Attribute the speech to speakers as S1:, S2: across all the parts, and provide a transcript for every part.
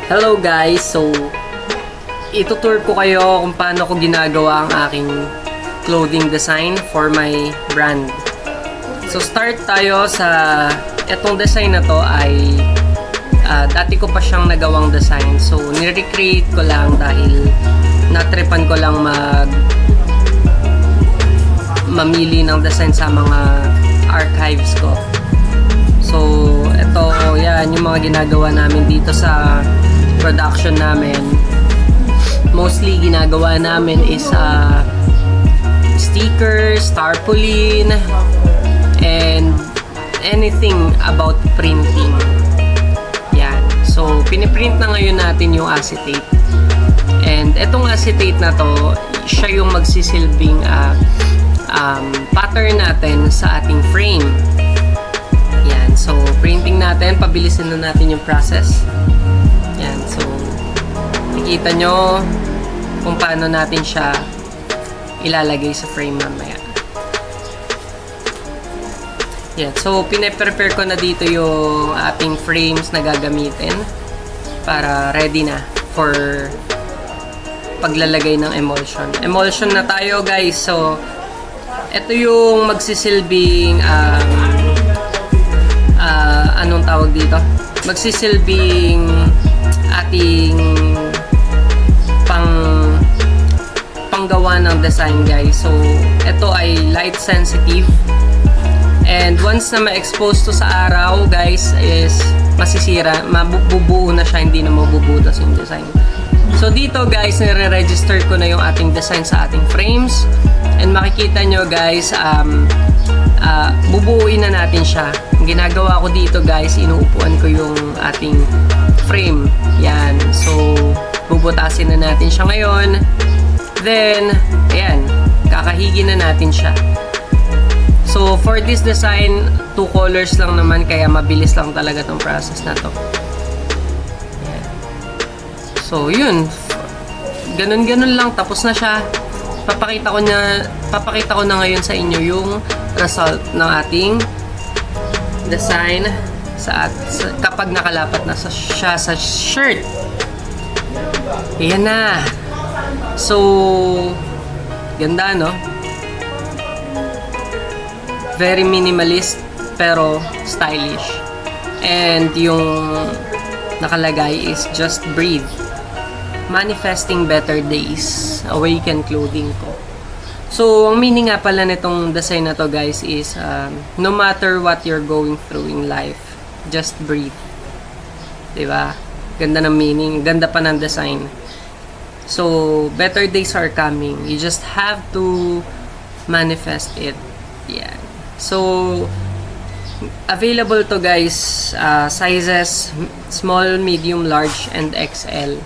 S1: Hello guys! So, itutour ko kayo kung paano ko ginagawa ang aking clothing design for my brand. So, start tayo sa etong design na to ay dati ko pa siyang nagawang design. So, ni-recreate ko lang dahil natripan ko lang mamili ng design sa mga archives ko. So, ito, yan, yung mga ginagawa namin dito sa production namin. Mostly, ginagawa namin is stickers, tarpaulin, and anything about printing. Yan. So, piniprint na ngayon natin yung acetate. And etong acetate na to, siya yung magsisilbing pattern natin sa ating frame. Yan. So, printing natin, pabilisin na natin yung process. Yan. So, nakikita nyo kung paano natin siya ilalagay sa frame mamaya. Yan. So, pine-prepare ko na dito yung ating frames na gagamitin para ready na for paglalagay ng emulsion. Emulsion na tayo, guys. So, ito yung magsisilbing anong tawag dito? Magsisilbing ating panggawa ng design, guys. So, ito ay light sensitive. And once na ma-expose to sa araw, guys, is masisira, mabubuo na siya, hindi na mabubutas yung design. So, dito, guys, nire-register ko na yung ating design sa ating frames. And makikita nyo, guys, bubuuin na natin siya. Ang ginagawa ko dito, guys, inuupuan ko yung ating frame. Yan. So, bubutasin na natin siya ngayon. Then, ayan, kakahigi na natin siya. So, for this design, 2 colors lang naman, kaya mabilis lang talaga tong process na to. Ayan. So, yun. Ganun-ganun lang, tapos na siya. Papakita ko na ngayon sa inyo yung result ng ating design kapag nakalapat na siya sa shirt. Ayan na. So, ganda, no? Very minimalist pero stylish. And yung nakalagay is just breathe. Manifesting better days. Awaken clothing ko. So, ang meaning nga pala nitong design na to, guys, is no matter what you're going through in life, just breathe. Diba? Ganda ng meaning. Ganda pa ng design. So, better days are coming. You just have to manifest it. Yan. So, available to, guys, sizes small, medium, large, and XL.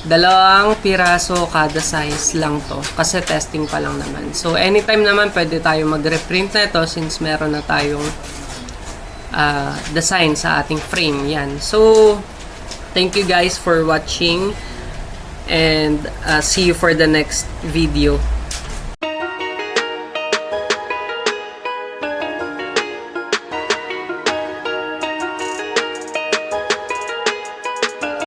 S1: 2 piraso kada size lang to kasi testing pa lang naman. So, anytime naman pwede tayo mag-reprint na ito since meron na tayong design sa ating frame. Yan. So, thank you guys for watching and see you for the next video.